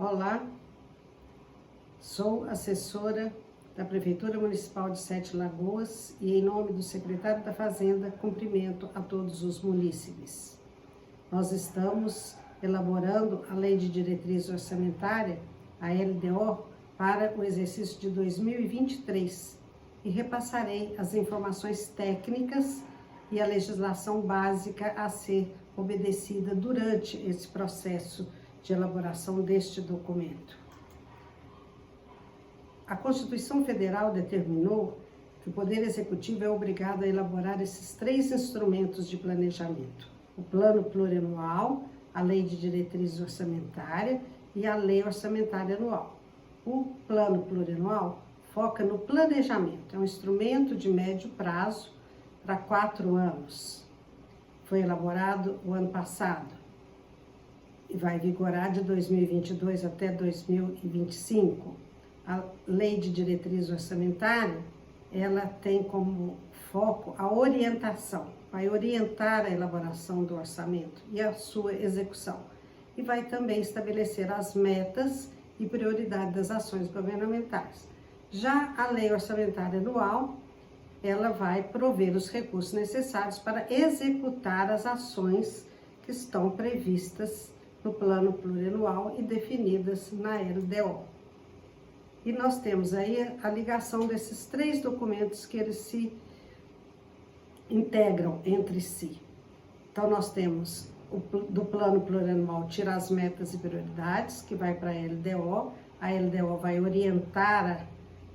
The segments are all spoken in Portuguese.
Olá, sou assessora da Prefeitura Municipal de Sete Lagoas e, em nome do secretário da Fazenda, cumprimento a todos os munícipes. Nós estamos elaborando a Lei de Diretriz Orçamentária, a LDO, para o exercício de 2023 e repassarei as informações técnicas e a legislação básica a ser obedecida durante esse processo de elaboração deste documento. A Constituição Federal determinou que o Poder Executivo é obrigado a elaborar esses três instrumentos de planejamento: o Plano Plurianual, a Lei de Diretriz Orçamentária e a Lei Orçamentária Anual. O Plano Plurianual foca no planejamento, é um instrumento de médio prazo para 4 anos. Foi elaborado o ano passado e vai vigorar de 2022 até 2025. A Lei de Diretriz Orçamentária, ela tem como foco a orientação, vai orientar a elaboração do orçamento e a sua execução. E vai também estabelecer as metas e prioridades das ações governamentais. Já a Lei Orçamentária Anual, ela vai prover os recursos necessários para executar as ações que estão previstas no Plano Plurianual e definidas na LDO. E nós temos aí a ligação desses três documentos que eles se integram entre si. Então nós temos do Plano Plurianual tirar as metas e prioridades, que vai para a LDO vai orientar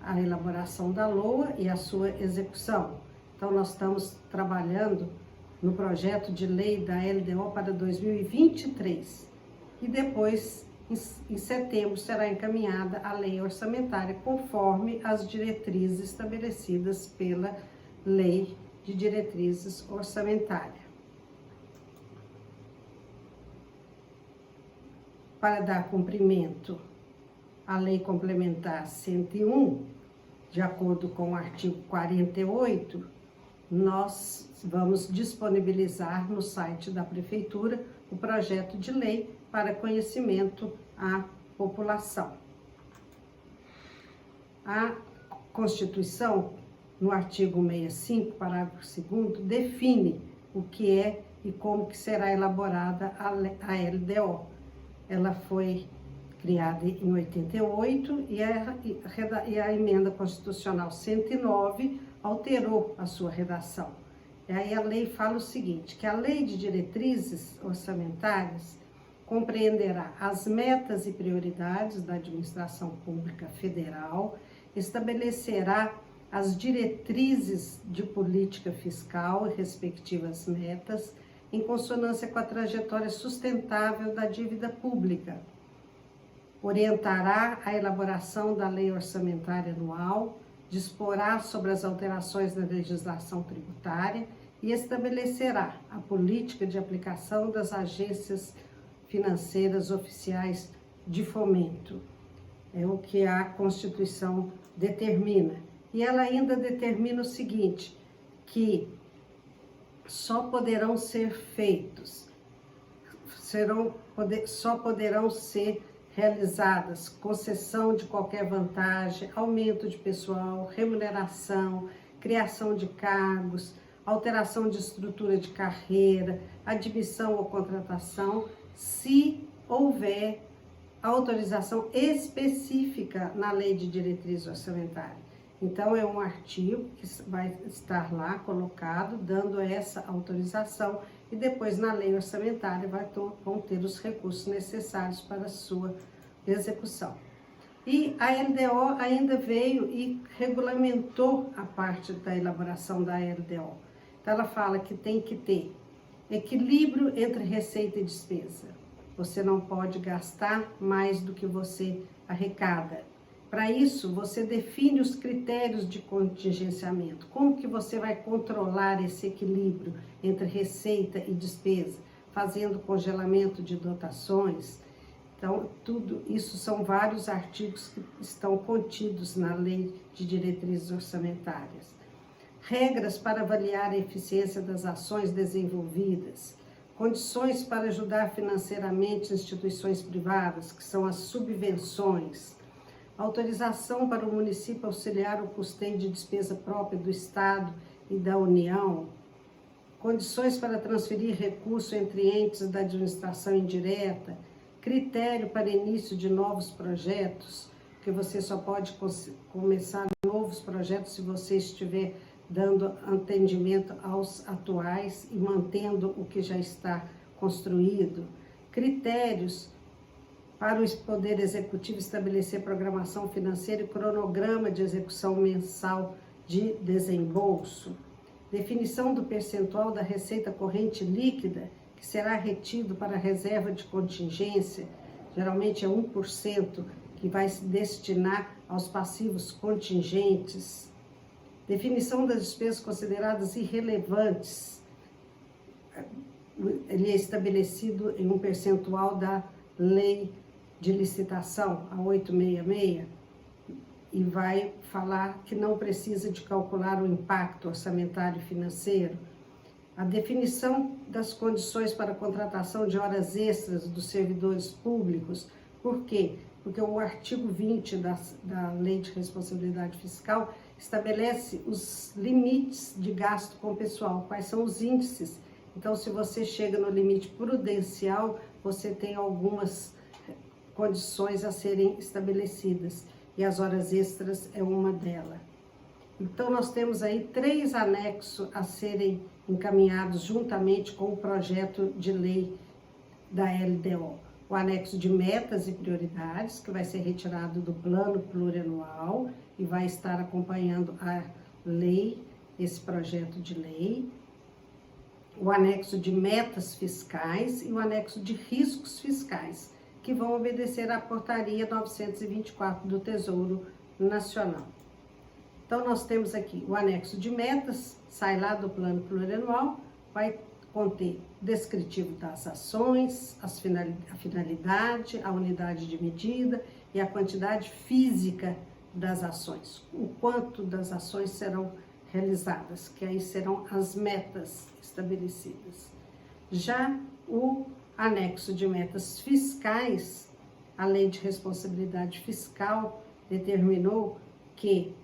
a elaboração da LOA e a sua execução. Então nós estamos trabalhando no projeto de lei da LDO para 2023 e depois em setembro será encaminhada a lei orçamentária conforme as diretrizes estabelecidas pela Lei de Diretrizes Orçamentária. Para dar cumprimento à Lei Complementar 101, de acordo com o artigo 48, nós vamos disponibilizar no site da Prefeitura o projeto de lei para conhecimento à população. A Constituição, no artigo 65, parágrafo 2º, define o que é e como que será elaborada a LDO. Ela foi criada em 88 e a emenda constitucional 109 alterou a sua redação. E aí a lei fala o seguinte, que a Lei de Diretrizes Orçamentárias compreenderá as metas e prioridades da administração pública federal, estabelecerá as diretrizes de política fiscal e respectivas metas, em consonância com a trajetória sustentável da dívida pública, orientará a elaboração da Lei Orçamentária Anual, disporá sobre as alterações da legislação tributária e estabelecerá a política de aplicação das agências financeiras oficiais de fomento. É o que a Constituição determina. E ela ainda determina o seguinte, que só poderão ser feitos, só poderão ser realizadas concessão de qualquer vantagem, aumento de pessoal, remuneração, criação de cargos, alteração de estrutura de carreira, admissão ou contratação, se houver autorização específica na Lei de Diretriz Orçamentária. Então, é um artigo que vai estar lá colocado, dando essa autorização, e depois na lei orçamentária vão ter os recursos necessários para a sua execução. E a LDO ainda veio e regulamentou a parte da elaboração da LDO. Então, ela fala que tem que ter equilíbrio entre receita e despesa. Você não pode gastar mais do que você arrecada. Para isso, você define os critérios de contingenciamento. Como que você vai controlar esse equilíbrio entre receita e despesa? Fazendo congelamento de dotações. Então, tudo isso são vários artigos que estão contidos na Lei de Diretrizes Orçamentárias. Regras para avaliar a eficiência das ações desenvolvidas. condições para ajudar financeiramente instituições privadas, que são as subvenções, autorização para o município auxiliar o custeio de despesa própria do Estado e da União, condições para transferir recurso entre entes da administração indireta, critério para início de novos projetos, que você só pode começar novos projetos se você estiver dando atendimento aos atuais e mantendo o que já está construído, critérios para o Poder Executivo estabelecer programação financeira e cronograma de execução mensal de desembolso, definição do percentual da receita corrente líquida que será retido para a reserva de contingência, geralmente é 1%, que vai se destinar aos passivos contingentes, definição das despesas consideradas irrelevantes, ele é estabelecido em um percentual da lei de licitação, a 866, e vai falar que não precisa de calcular o impacto orçamentário e financeiro, a definição das condições para a contratação de horas extras dos servidores públicos. Por quê? Porque o artigo 20 da Lei de Responsabilidade Fiscal estabelece os limites de gasto com o pessoal, quais são os índices. Então, se você chega no limite prudencial, você tem algumas condições a serem estabelecidas, e as horas extras é uma delas. Então, nós temos aí 3 anexos a serem encaminhados juntamente com o projeto de lei da LDO. O anexo de metas e prioridades, que vai ser retirado do plano plurianual e vai estar acompanhando a lei, esse projeto de lei. O anexo de metas fiscais e o anexo de riscos fiscais, que vão obedecer à portaria 924 do Tesouro Nacional. Então, nós temos aqui o anexo de metas, sai lá do plano plurianual, vai conter descritivo das ações, a finalidade, a unidade de medida e a quantidade física das ações, o quanto das ações serão realizadas, que aí serão as metas estabelecidas. Já o anexo de metas fiscais, a Lei de Responsabilidade Fiscal determinou que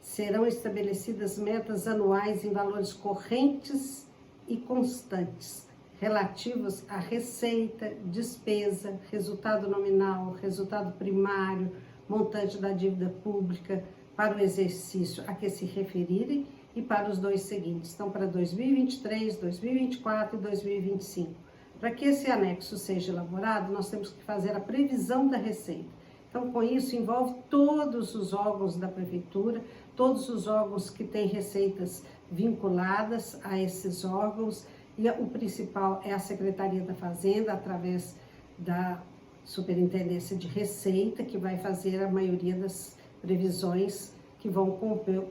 serão estabelecidas metas anuais em valores correntes e constantes, relativos à receita, despesa, resultado nominal, resultado primário, montante da dívida pública para o exercício a que se referirem e para os 2 seguintes, então para 2023, 2024 e 2025. Para que esse anexo seja elaborado, nós temos que fazer a previsão da receita. Então, com isso, envolve todos os órgãos da prefeitura, todos os órgãos que têm receitas vinculadas a esses órgãos, e o principal é a Secretaria da Fazenda, através da Superintendência de Receita, que vai fazer a maioria das previsões que vão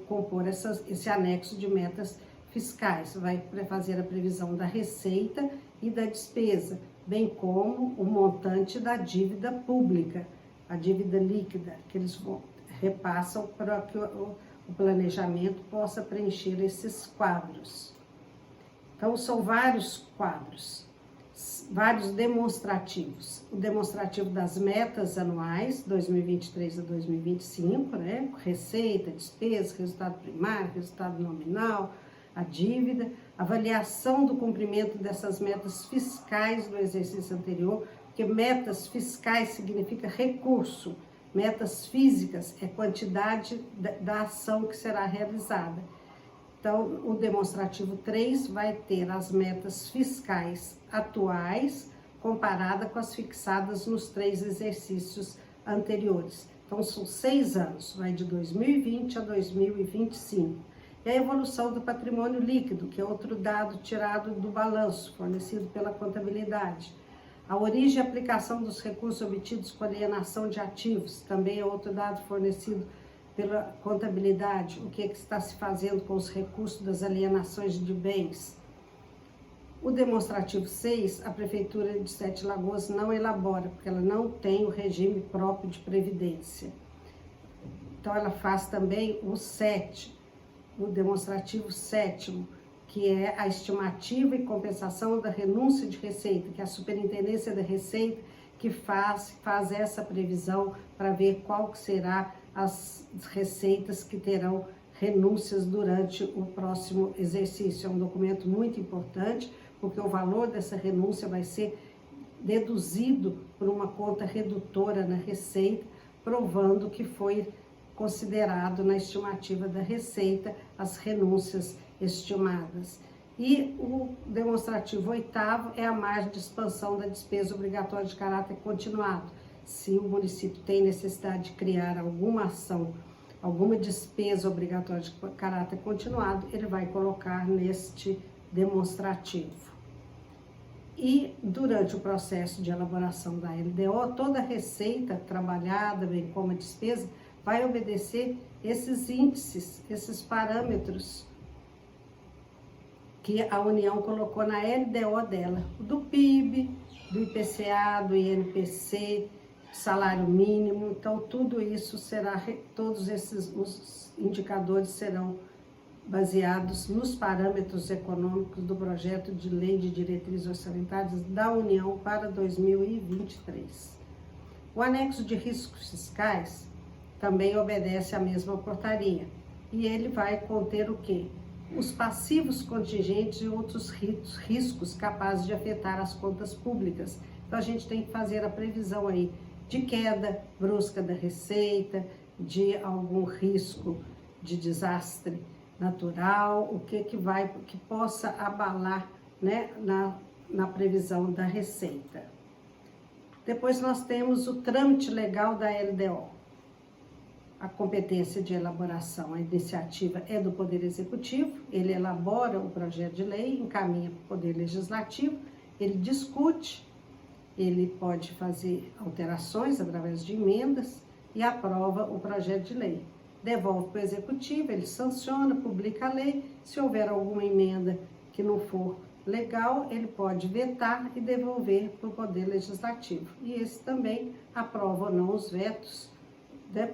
compor esse anexo de metas fiscais. Vai fazer a previsão da receita e da despesa, bem como o montante da dívida pública, a dívida líquida, que eles repassam para que o planejamento possa preencher esses quadros. Então, são vários quadros, vários demonstrativos. O demonstrativo das metas anuais, 2023 a 2025, né? Receita, despesa, resultado primário, resultado nominal, a dívida, avaliação do cumprimento dessas metas fiscais do exercício anterior, porque metas fiscais significa recurso, metas físicas é quantidade da ação que será realizada. Então, o demonstrativo 3 vai ter as metas fiscais atuais comparada com as fixadas nos 3 exercícios anteriores. Então, são 6 anos, vai de 2020 a 2025. E a evolução do patrimônio líquido, que é outro dado tirado do balanço, fornecido pela contabilidade. A origem e aplicação dos recursos obtidos com alienação de ativos, também é outro dado fornecido pela contabilidade. O que está se fazendo com os recursos das alienações de bens. O demonstrativo 6, a Prefeitura de Sete Lagoas não elabora, porque ela não tem o regime próprio de previdência. Então, ela faz também o 7, o demonstrativo 7º, que é a estimativa e compensação da renúncia de receita, que é a Superintendência da Receita que faz essa previsão para ver qual que será as receitas que terão renúncias durante o próximo exercício. É um documento muito importante, porque o valor dessa renúncia vai ser deduzido por uma conta redutora na receita, provando que foi considerado na estimativa da receita as renúncias estimadas. E o demonstrativo 8º é a margem de expansão da despesa obrigatória de caráter continuado. Se o município tem necessidade de criar alguma ação, alguma despesa obrigatória de caráter continuado, ele vai colocar neste demonstrativo. E durante o processo de elaboração da LDO, toda a receita trabalhada, bem como a despesa, vai obedecer esses índices, esses parâmetros que a União colocou na LDO dela, do PIB, do IPCA, do INPC, salário mínimo. Então, tudo isso será, todos os indicadores serão baseados nos parâmetros econômicos do projeto de lei de diretrizes orçamentárias da União para 2023. O anexo de riscos fiscais também obedece à mesma portaria, e ele vai conter o quê? Os passivos contingentes e outros riscos capazes de afetar as contas públicas. Então, a gente tem que fazer a previsão aí de queda brusca da receita, de algum risco de desastre natural, o que possa abalar, né, na previsão da receita. Depois nós temos o trâmite legal da LDO. A competência de elaboração, a iniciativa é do Poder Executivo, ele elabora o projeto de lei, encaminha para o Poder Legislativo, ele discute, ele pode fazer alterações através de emendas e aprova o projeto de lei. Devolve para o Executivo, ele sanciona, publica a lei. Se houver alguma emenda que não for legal, ele pode vetar e devolver para o Poder Legislativo. E esse também aprova ou não os vetos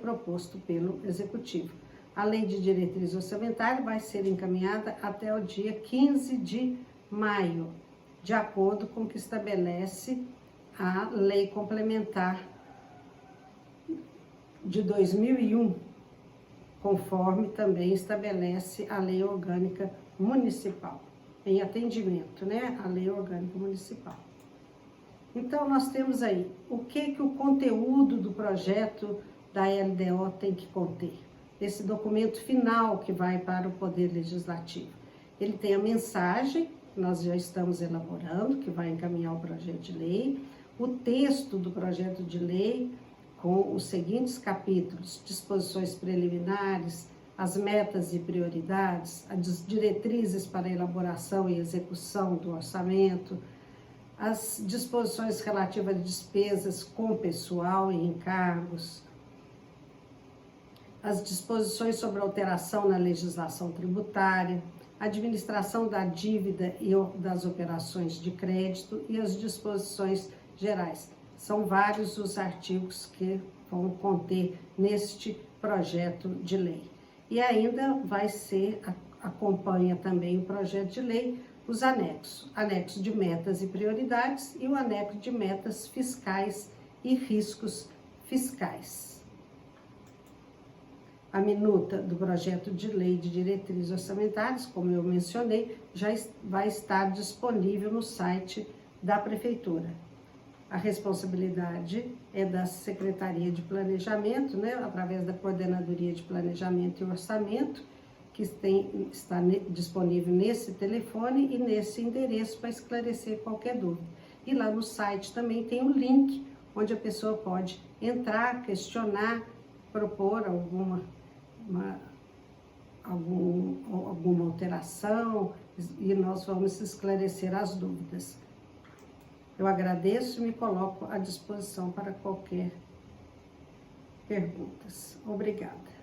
proposto pelo Executivo. A Lei de Diretrizes Orçamentárias vai ser encaminhada até o dia 15 de maio, de acordo com o que estabelece a Lei Complementar de 2001, conforme também estabelece a Lei Orgânica Municipal, em atendimento, né, a Lei Orgânica Municipal. Então, nós temos aí o que o conteúdo do projeto da LDO tem que conter. Esse documento final que vai para o Poder Legislativo. Ele tem a mensagem, que nós já estamos elaborando, que vai encaminhar o projeto de lei, o texto do projeto de lei, com os seguintes capítulos: disposições preliminares, as metas e prioridades, as diretrizes para a elaboração e execução do orçamento, as disposições relativas a despesas com pessoal e encargos, as disposições sobre alteração na legislação tributária, administração da dívida e das operações de crédito e as disposições gerais. São vários os artigos que vão conter neste projeto de lei. E ainda acompanha também o projeto de lei os anexos, anexo de metas e prioridades e o anexo de metas fiscais e riscos fiscais. A minuta do projeto de lei de diretrizes orçamentárias, como eu mencionei, já vai estar disponível no site da Prefeitura. A responsabilidade é da Secretaria de Planejamento, né, através da Coordenadoria de Planejamento e Orçamento, que está disponível nesse telefone e nesse endereço para esclarecer qualquer dúvida. E lá no site também tem um link onde a pessoa pode entrar, questionar, propor alguma alteração e nós vamos esclarecer as dúvidas. Eu agradeço e me coloco à disposição para qualquer pergunta. Obrigada.